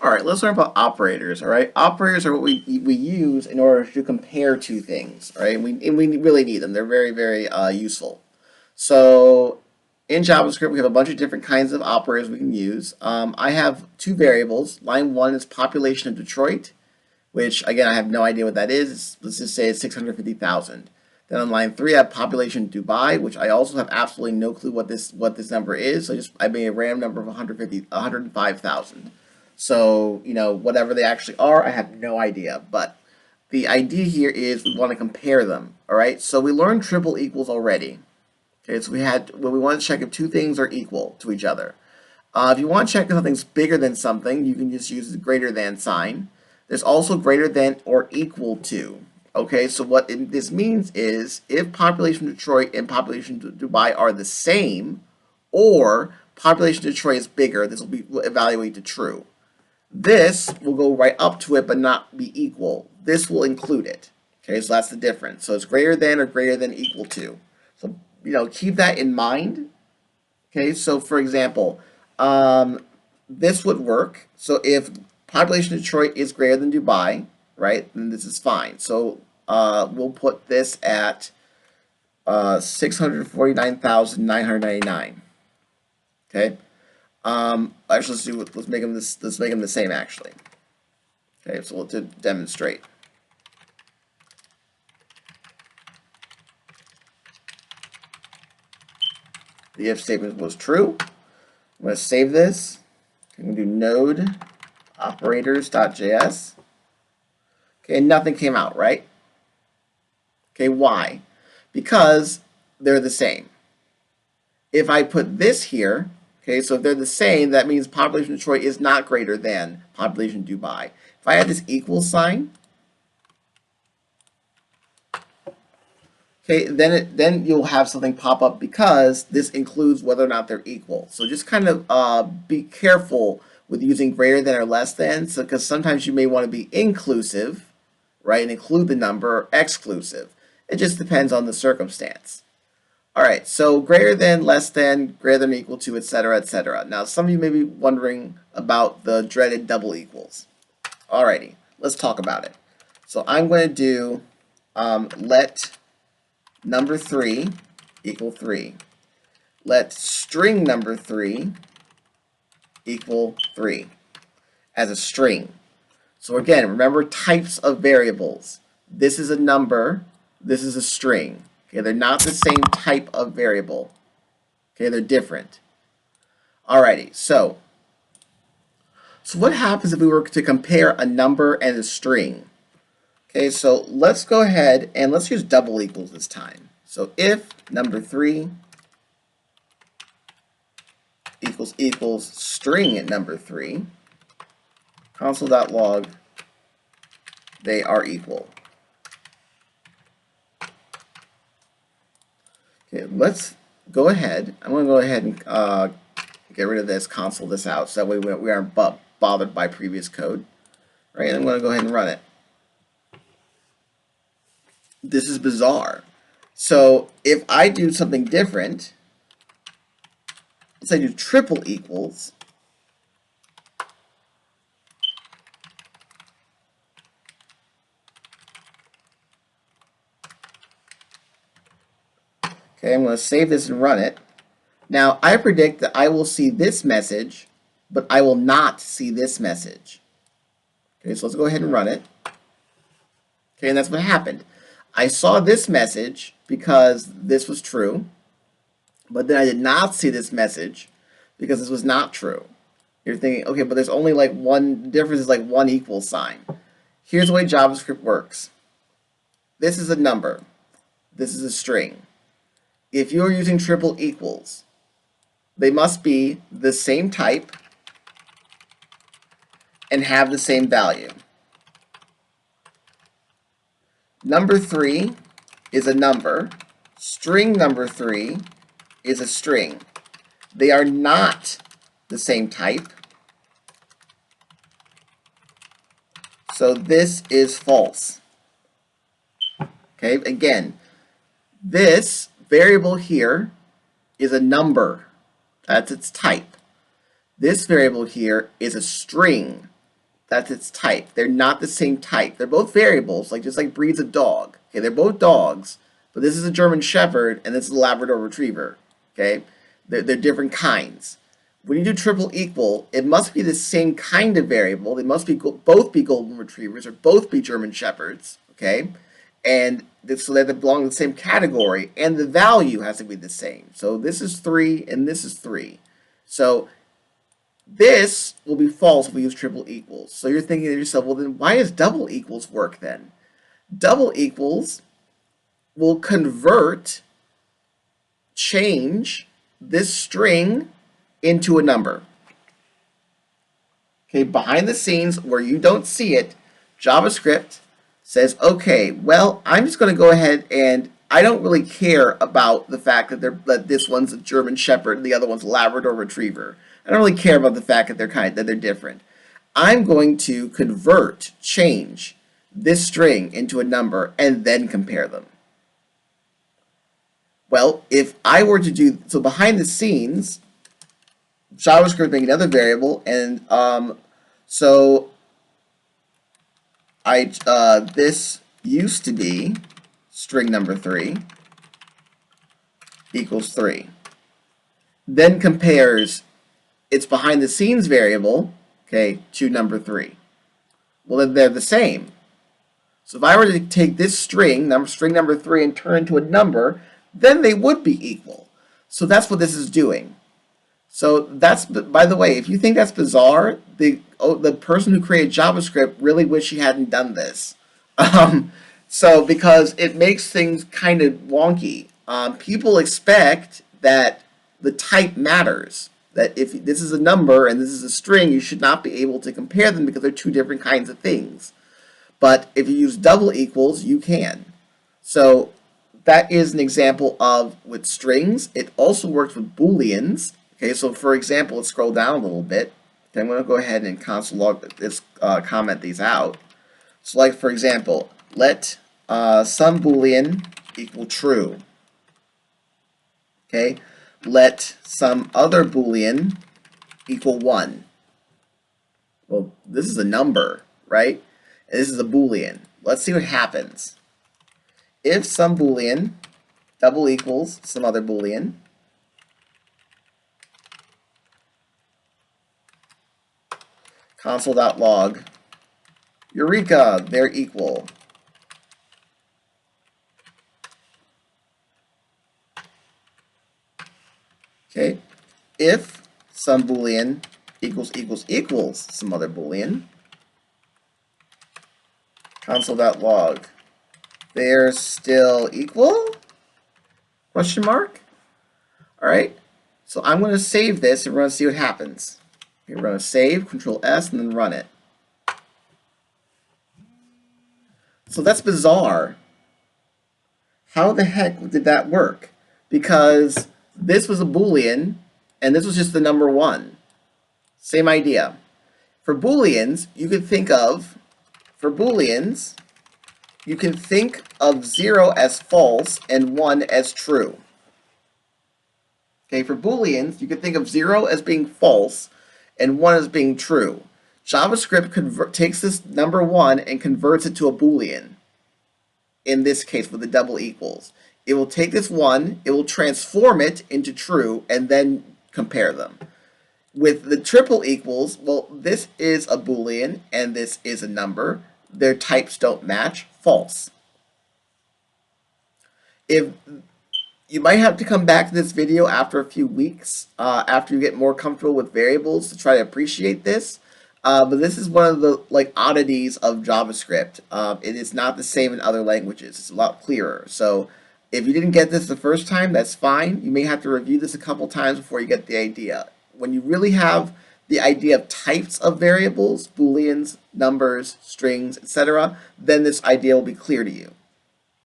All right, let's learn about operators. All right, operators are what we use in order to compare two things. All right, and we really need them. They're very useful. So in JavaScript, we have a bunch of different kinds of operators we can use. I have two variables. Line one is population of Detroit, which again I have no idea what that is. Let's just say it's 650,000. Then on line three, I have population of Dubai, which I also have absolutely no clue what this number is. So I made a random number of 105,000. So, whatever they actually are, I have no idea. But the idea here is we want to compare them. All right. So we learned triple equals already. Okay. So we want to check if two things are equal to each other. If you want to check if something's bigger than something, you can just use the greater than sign. There's also greater than or equal to. Okay, so this means is if population of Detroit and population of Dubai are the same, or population of Detroit is bigger, this will evaluate to true. This will go right up to it but not be equal. This will include it. Okay, so that's the difference. So it's greater than or greater than equal to. So, keep that in mind. Okay, so for example, this would work. So if population of Detroit is greater than Dubai, right, then this is fine. So we'll put this at 649,999. Okay. Actually, let's make them the same actually. Okay, so we'll demonstrate. The if statement was true. I'm going to save this. I'm going to do node operators.js. Okay, and nothing came out, right? Okay, why? Because they're the same. If I put this here, okay, so if they're the same, that means population of Detroit is not greater than population of Dubai. If I add this equal sign, okay, then you'll have something pop up because this includes whether or not they're equal. So just kind of be careful with using greater than or less than, because sometimes you may want to be inclusive, right, and include the number, or exclusive. It just depends on the circumstance. All right, so greater than, less than, greater than or equal to, etc., etc. Now, some of you may be wondering about the dreaded double equals. Alrighty, let's talk about it. So I'm going to do let number 3 equal 3. Let string number 3 equal 3 as a string. So again, remember types of variables. This is a number, this is a string. Okay, they're not the same type of variable. Okay, they're different. Alrighty, so what happens if we were to compare a number and a string? Okay, so let's go ahead and let's use double equals this time. So if number 3 equals string at number 3, console.log, they are equal. Okay, let's go ahead. I'm going to go ahead and get rid of this, console this out, so that way we aren't bothered by previous code. Right, and I'm going to go ahead and run it. This is bizarre. So if I do something different, let's say I do triple equals, okay, I'm going to save this and run it. Now, I predict that I will see this message, but I will not see this message. Okay, so let's go ahead and run it. Okay, and that's what happened. I saw this message because this was true, but then I did not see this message because this was not true. You're thinking, okay, but there's only like one difference, is like one equal sign. Here's the way JavaScript works. This is a number. This is a string. If you're using triple equals, they must be the same type and have the same value. Number 3 is a number. String number 3 is a string. They are not the same type. So this is false. Okay, again, this variable here is a number. That's its type. This variable here is a string. That's its type. They're not the same type. They're both variables, like just like breeds of dog. Okay, they're both dogs, but this is a German Shepherd and this is a Labrador Retriever. Okay, they're different kinds. When you do triple equal, it must be the same kind of variable. They must be both be Golden Retrievers or both be German Shepherds. Okay, and so they belong to the same category, and the value has to be the same. So this is 3 and this is 3. So this will be false if we use triple equals. So you're thinking to yourself, well, then why does double equals work then? Double equals will change this string into a number. Okay, behind the scenes where you don't see it, JavaScript says, okay, well, I'm just going to go ahead and I don't really care about the fact that this one's a German Shepherd and the other one's a Labrador Retriever. I don't really care about the fact that they're different. I'm going to change this string into a number and then compare them. Well, if I were to do so behind the scenes, JavaScript make another variable, and so this used to be string number 3 equals 3. Then compares its behind the scenes variable, okay, to number 3. Well, then they're the same. So if I were to take this string number 3, and turn it into a number, then they would be equal. So that's what this is doing. So that's, by the way, if you think that's bizarre, the person who created JavaScript really wish he hadn't done this. So because it makes things kind of wonky. People expect that the type matters. That if this is a number and this is a string, you should not be able to compare them because they're two different kinds of things. But if you use double equals, you can. So that is an example of with strings. It also works with Booleans. Okay, so for example, let's scroll down a little bit. Then I'm going to go ahead and console log this, comment these out. So like for example, let some Boolean equal true. Okay, let some other Boolean equal 1. Well, this is a number, right? And this is a Boolean. Let's see what happens. If some Boolean double equals some other Boolean, console.log, Eureka, they're equal. Okay, if some Boolean equals some other Boolean, console.log, they're still equal? Question mark? All right, so I'm going to save this and we're going to see what happens. We're going to save, Control S, and then run it. So that's bizarre. How the heck did that work? Because this was a Boolean, and this was just the number 1. Same idea. For Booleans, you can think of 0 as false and 1 as true. Okay, for Booleans, you can think of 0 as being false and 1 as being true. JavaScript takes this number 1 and converts it to a Boolean. In this case, with the double equals. It will take this 1, it will transform it into true, and then compare them. With the triple equals, well, this is a Boolean, and this is a number. Their types don't match, false. If you might have to come back to this video after a few weeks, after you get more comfortable with variables to try to appreciate this. But this is one of the oddities of JavaScript. It is not the same in other languages. It's a lot clearer. So if you didn't get this the first time, that's fine. You may have to review this a couple times before you get the idea. When you really have the idea of types of variables, Booleans, numbers, strings, etc., then this idea will be clear to you.